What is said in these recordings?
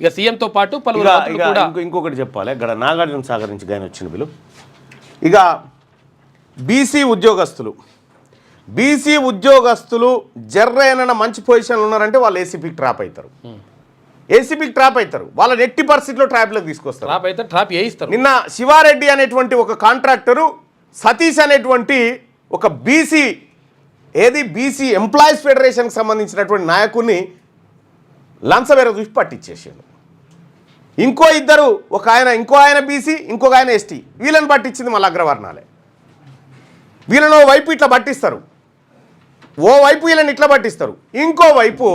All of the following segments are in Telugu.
ఇక సీఎంతో పాటు పలువురు ఇంకొకటి చెప్పాలి, ఇక్కడ నాగార్జున సాగర్ నుంచి గాయన వచ్చిన వీళ్ళు ఇక బీసీ ఉద్యోగస్తులు జర్రైన మంచి పొజిషన్లు ఉన్నారంటే వాళ్ళు ఏసీపీకి ట్రాప్ అవుతారు, వాళ్ళని ఎట్టి పరిస్థితిలో ట్రాప్లోకి తీసుకొస్తారు. నిన్న శివారెడ్డి అనేటువంటి ఒక కాంట్రాక్టరు సతీష్ అనేటువంటి ఒక బీసీ ఎంప్లాయీస్ ఫెడరేషన్కి సంబంధించినటువంటి నాయకుడిని లంచవేర చూసి పట్టించేసాడు. ఇంకో ఆయన బీసీ, ఇంకొక ఆయన ఎస్టీ, వీళ్ళని పట్టించింది మళ్ళీ అగ్రవర్ణాలే. వీళ్ళని ఓ వైపు ఇట్లా పట్టిస్తారు, ఓవైపు వీళ్ళని ఇట్లా పట్టిస్తారు, ఇంకోవైపు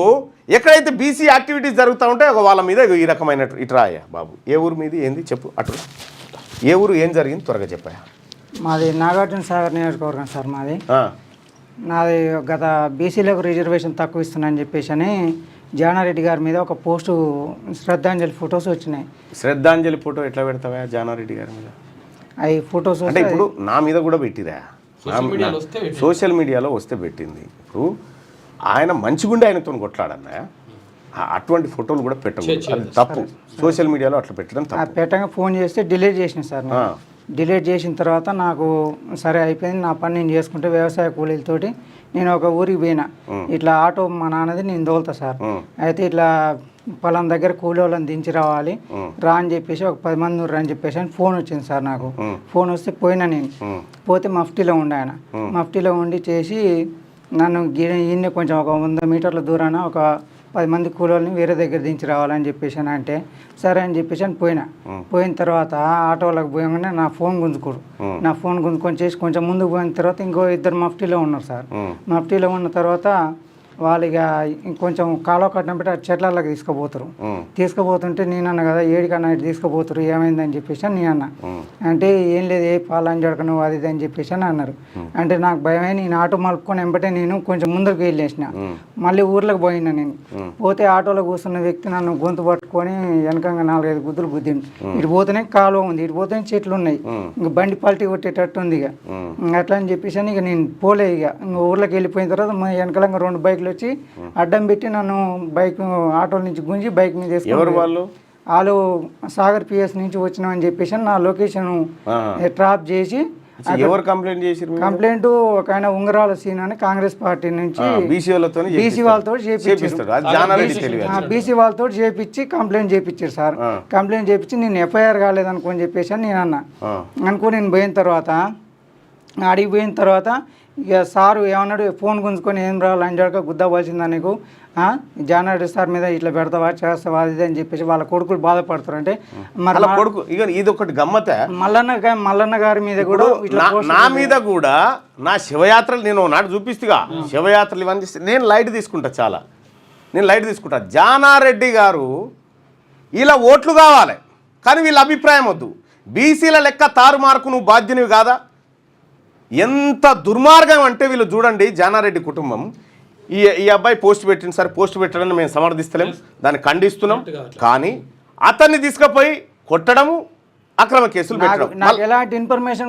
ఎక్కడైతే బీసీ యాక్టివిటీస్ జరుగుతూ ఉంటాయో వాళ్ళ మీద ఈ రకమైన ఇట్రాయా బాబు. ఏ ఊరు మీది ఏంది చెప్పు, అటు ఏ ఊరు, ఏం జరిగింది త్వరగా చెప్పాయా. మాది నాగార్జున సాగర్ నియోజకవర్గం సార్. నాది గత బీసీలకు రిజర్వేషన్ తక్కువ ఇస్తున్నాయని చెప్పేసి అని జానారెడ్డి గారి మీద ఒక పోస్టు శ్రద్ధాంజలి ఫొటోస్ వచ్చినాయి. శ్రద్ధాంజలి ఫోటో ఎట్లా పెడతావా జానారెడ్డి గారి మీద? అవి ఫొటోస్ అంటే ఇప్పుడు నా మీద కూడా పెట్టిరా, సోషల్ మీడియాలో వస్తే పెట్టింది. ఇప్పుడు ఆయన మంచిగుండే ఆయనతో కొట్లాడన్నా అటువంటి ఫోటోలు కూడా పెట్టకూడదు, అది తప్పు. సోషల్ మీడియాలో అట్లా పెట్టడం తప్పు. పెట్టగా ఫోన్ చేస్తే డిలీట్ చేసిన సార్. డిలీట్ చేసిన తర్వాత నాకు సరే అయిపోయింది, నా పని నేను చేసుకుంటే వ్యవసాయ కూలీలతోటి నేను ఒక ఊరికి పోయినా. ఇట్లా ఆటో మా నాన్నది నేను తోలుతా సార్. అయితే ఇట్లా పలానా దగ్గర కూలి వాళ్ళని దించి రావాలి రా అని చెప్పేసి ఒక 10 మంది రా అని చెప్పేసి అని ఫోన్ వచ్చింది సార్ నాకు. ఫోన్ వస్తే పోయినా, నేను పోతే మఫ్టీలో ఉండే ఆయన. మఫ్టీలో ఉండి చేసి నన్ను ఈయన్ని కొంచెం ఒక 100 మీటర్ల దూరాన ఒక 10 మంది కూలీలని వేరే దగ్గర దించి రావాలని చెప్పేసి అంటే సరే అని చెప్పేసి అని పోయిన తర్వాత ఆటోలకు పోయగానే నా ఫోన్ గుంజుకొని చేసి కొంచెం ముందుకు పోయిన తర్వాత ఇంకో 2 మఫ్టీలో ఉన్నారు సార్. మఫ్టీలో ఉన్న తర్వాత వాళ్ళు ఇక ఇంకొంచెం కాలువ కట్నం పెట్టి ఆ చెట్లకి తీసుకుపోతుంటే నేనన్నా కదా ఏడికన్నా ఇటు తీసుకుపోతారు ఏమైందని చెప్పేసి అని నేను అన్నా. అంటే ఏం లేదు, ఏ పాలని జడకను అది ఇది అని చెప్పేసి అని అన్నారు. అంటే నాకు భయమై నేను ఆటో మలుపుకొని వెంబటే నేను కొంచెం ముందుకు వెళ్ళేసిన. మళ్ళీ ఊర్లోకి పోయినా. నేను పోతే ఆటోలో కూర్చున్న వ్యక్తి నన్ను గొంతు పట్టుకొని వెనకంగా 4-5 గుద్దులు గుద్దిండు. ఇటు పోతేనే కాలువ ఉంది, ఇటు పోతేనే చెట్లు ఉన్నాయి, ఇంక బండి పల్టీ కొట్టేటట్టు ఉంది. ఇక అట్లా అని చెప్పేసి అని ఇక నేను పోలే. ఇక ఊర్లోకి వెళ్ళిపోయిన తర్వాత వెనకలంగా 2 బైకులు వచ్చి అడ్డం పెట్టి నన్ను ఆటో నుంచి గుంజి బైక్ మీద వేసుకున్నారు. వాళ్ళు సాగర్ పిఎస్ నుంచి వచ్చినామని చెప్పేసి నా లొకేషన్ ట్రాప్ చేసి కంప్లైంట్ ఒక ఆయన ఉంగరాల సీన్ అని కాంగ్రెస్ పార్టీ నుంచి బీసీ వాళ్ళతో చేపించి కంప్లైంట్ చేయించారు సార్. కంప్లైంట్ చేయించి నేను ఎఫ్ఐఆర్ కాలేదనుకోని చెప్పేసి అని నేను అన్నా. అనుకో నేను పోయిన తర్వాత అడిగి పోయిన తర్వాత ఇక సారు ఏమన్నాడు, ఫోన్ గుంజుకొని ఏం రా లంజాడక గుద్దవలసిందా నీకు, జానారెడ్డి సార్ మీద ఇట్లా పెడతావా చేస్తావా అది అని చెప్పేసి వాళ్ళ కొడుకులు బాధపడతారు. అంటే కొడుకు ఇక ఇది ఒకటి గమ్మత. మల్లన్న గారి మీద కూడా నా మీద కూడా నా శివయాత్రలు నేను నాడు చూపిస్తుగా శివయాత్రలు ఇవన్నీ నేను లైట్ తీసుకుంటా. జానారెడ్డి గారు ఇలా ఓట్లు కావాలి కానీ వీళ్ళ అభిప్రాయం వద్దు. బీసీల లెక్క తారుమార్కు నువ్వు బాధ్యునివి కాదా? ఎంత దుర్మార్గం అంటే వీళ్ళు చూడండి. జానారెడ్డి కుటుంబం ఈ అబ్బాయి పోస్ట్ పెట్టింది సార్, పోస్ట్ పెట్టడాన్ని మేము సమర్థిస్తలేం, దాన్ని ఖండిస్తున్నాం. కానీ అతన్ని తీసుకుపోయి కొట్టడము, అక్రమ కేసులు పెట్టడం,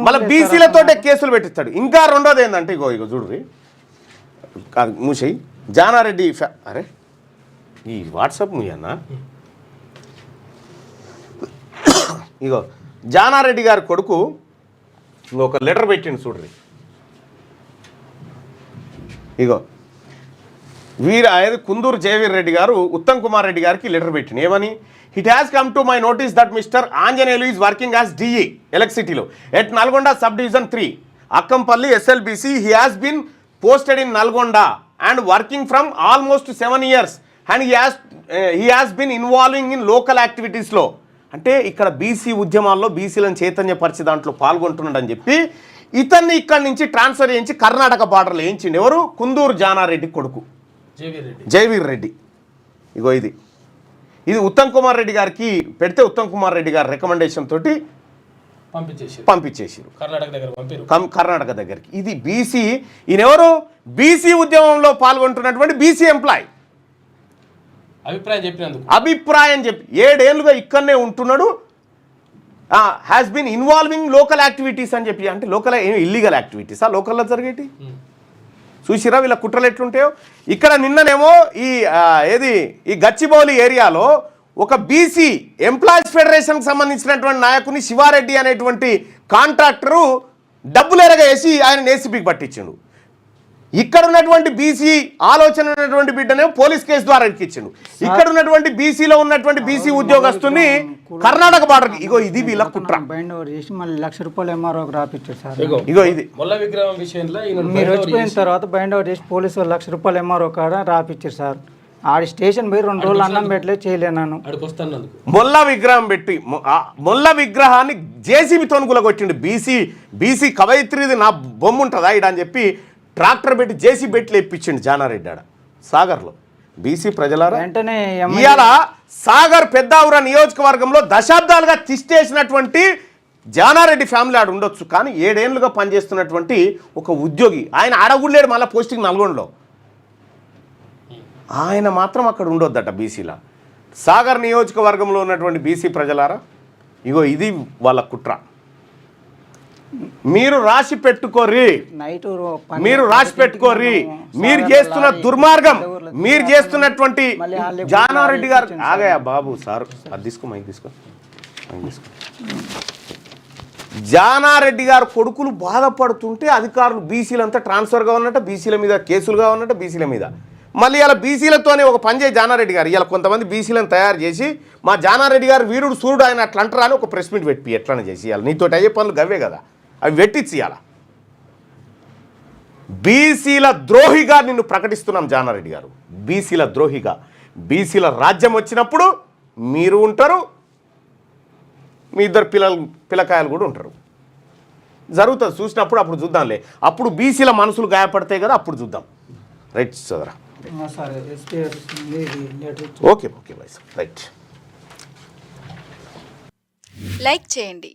మళ్ళీ బీసీలతోటే కేసులు పెట్టిస్తాడు. ఇంకా రెండోది ఏంటంటే ఇగో చూడ్రి మూసేయి జానారెడ్డి అరే ఈ వాట్సాప్ మూయన్నా. ఇగో జానారెడ్డి గారి కొడుకు ఒక లెటర్ పెట్టిండు చూడ్రి. ఇగో కుందూరు జయవీర్ రెడ్డి గారు ఉత్తమ్ కుమార్ రెడ్డి గారికి లెటర్ పెట్టిండు. ఏమని? It has come to my notice that mister Anjaneyulu is working as DE ఎలక్ట్రిసిటీలో at Nalgonda sub division 3 Akkampalli SLBC. He has been posted in Nalgonda and working from almost 7 years and he has been involving in local యాక్టివిటీస్లో. అంటే ఇక్కడ బీసీ ఉద్యమాల్లో బీసీలను చైతన్యపరిచే దాంట్లో పాల్గొంటున్నాడని చెప్పి ఇతన్ని ఇక్కడి నుంచి ట్రాన్స్ఫర్ చేయించి కర్ణాటక బార్డర్లో వేయించిండు. ఎవరు? కుందూరు జానారెడ్డి కొడుకు జయవీర్ రెడ్డి. ఇగో ఇది ఉత్తమ్ కుమార్ రెడ్డి గారికి పెడితే ఉత్తమ్ కుమార్ రెడ్డి గారి రికమెండేషన్ తోటి పంపించేసారు కర్ణాటక దగ్గరికి. ఇది బీసీ, ఈయనెవరు? బీసీ ఉద్యమంలో పాల్గొంటున్నటువంటి బీసీ ఎంప్లాయ్. అభిప్రాయం చెప్పి 7 ఏళ్ళుగా ఇక్కడనే ఉంటున్నాడు. Has been involving local activities అని చెప్పి. అంటే లోకల్ ఇల్లీగల్ యాక్టివిటీసా లోకల్లో జరిగేటి? చూసిరా వీళ్ళ కుట్రలు ఎట్లుంటాయో. ఇక్కడ నిన్ననేమో ఈ గచ్చిబౌలి ఏరియాలో ఒక బీసీ ఎంప్లాయీస్ ఫెడరేషన్కి సంబంధించినటువంటి నాయకుని శివారెడ్డి అనేటువంటి కాంట్రాక్టరు డబ్బులేరగా వేసి ఆయన ఏసీబీకి పట్టించిండు. ఇక్కడ ఉన్నటువంటి బీసీ ఆలోచన ఉన్నటువంటి బిడ్డనే పోలీస్ కేసు ద్వారా ఎక్కించిండు. ఇక్కడ ఉన్నటువంటి బీసీలో ఉన్నటువంటి బీసీ ఉద్యోగస్తుని కర్ణాటక బార్డర్ ఇగో ఇది వీళ్ళ కుట్ర. బైండ్ ఓవర్ చేసి మళ్ళీ ₹1,00,000 ఎంఆర్ఓకి రాపిచ్చారు సార్. ఇగో ఇది మొల్ల విగ్రహం విషయంలో మీరు వచ్చిపోయిన తర్వాత బైండ్ ఓవర్ చేసి పోలీసు వాళ్ళు ₹1,00,000 ఎంఆర్ఓ కాడ రాపిచ్చారు సార్. ఆడి స్టేషన్ పోయి 2 రోజులు అన్నం పెట్టలేదు, చేయలేనాను. మొల్ల విగ్రహం పెట్టి మొల్ల విగ్రహాన్ని జేసీబీతో కూలగొట్టిండు. బీసీ కవయిత్రిది నా బొమ్మ ఉంటుందా ఇడ అని చెప్పి ట్రాక్టర్ పెట్టి జేసీబీ పెట్టి లేపించిండు జానారెడ్డి ఆడ సాగర్లో. బీసీ ప్రజలారా వెంటనే ఇవాళ సాగర్ పెద్దావుర నియోజకవర్గంలో దశాబ్దాలుగా తిష్టేసినటువంటి జానారెడ్డి ఫ్యామిలీ ఆడ ఉండొచ్చు, కానీ 7 ఏళ్ళుగా పనిచేస్తున్నటువంటి ఒక ఉద్యోగి ఆయన ఆడగుళ్ళేడు మళ్ళీ పోస్టింగ్ నల్గొండలో, ఆయన మాత్రం అక్కడ ఉండొద్దట బీసీలా. సాగర్ నియోజకవర్గంలో ఉన్నటువంటి బీసీ ప్రజలారా ఇగో ఇది వాళ్ళ కుట్ర. మీరు రాసి పెట్టుకోర్రి, మీరు రాసి పెట్టుకోర్రి. మీరు చేస్తున్న దుర్మార్గం, మీరు చేస్తున్నటువంటి జానారెడ్డి గారు ఆగయా బాబు సార్ అది తీసుకో మైక్ తీసుకో. జానారెడ్డి గారు కొడుకులు బాధపడుతుంటే అధికారులు బీసీలంతా ట్రాన్స్ఫర్గా ఉన్నట్టు, బీసీల మీద కేసులుగా ఉన్నట్టు, బీసీల మీద మళ్ళీ ఇలా బీసీలతోనే ఒక పని చేయి జానారెడ్డి గారు. ఇలా కొంతమంది బీసీలను తయారు చేసి మా జానారెడ్డి గారు వీరుడు సూర్యుడు ఆయన అట్లా అంటారా అని ఒక ప్రెస్ మీట్ పెట్టి ఎట్లనే చేసి ఇవ్వాలి. నీతో అయ్యే పనులు గవ్వే కదా, అవి పెట్టించి ఇవ్వాలి. బీసీల ద్రోహిగా నిన్ను ప్రకటిస్తున్నాం జానారెడ్డి గారు, బీసీల ద్రోహిగా. బీసీల రాజ్యం వచ్చినప్పుడు మీరు ఉంటారు, మీ ఇద్దరు పిల్లకాయలు కూడా ఉంటారు. జరుగుతుంది చూసినప్పుడు, అప్పుడు చూద్దాంలే. అప్పుడు బీసీల మనసులు గాయపడతాయి కదా, అప్పుడు చూద్దాం. రైట్ సోదరా, okay bye sir, right. Like చేయండి,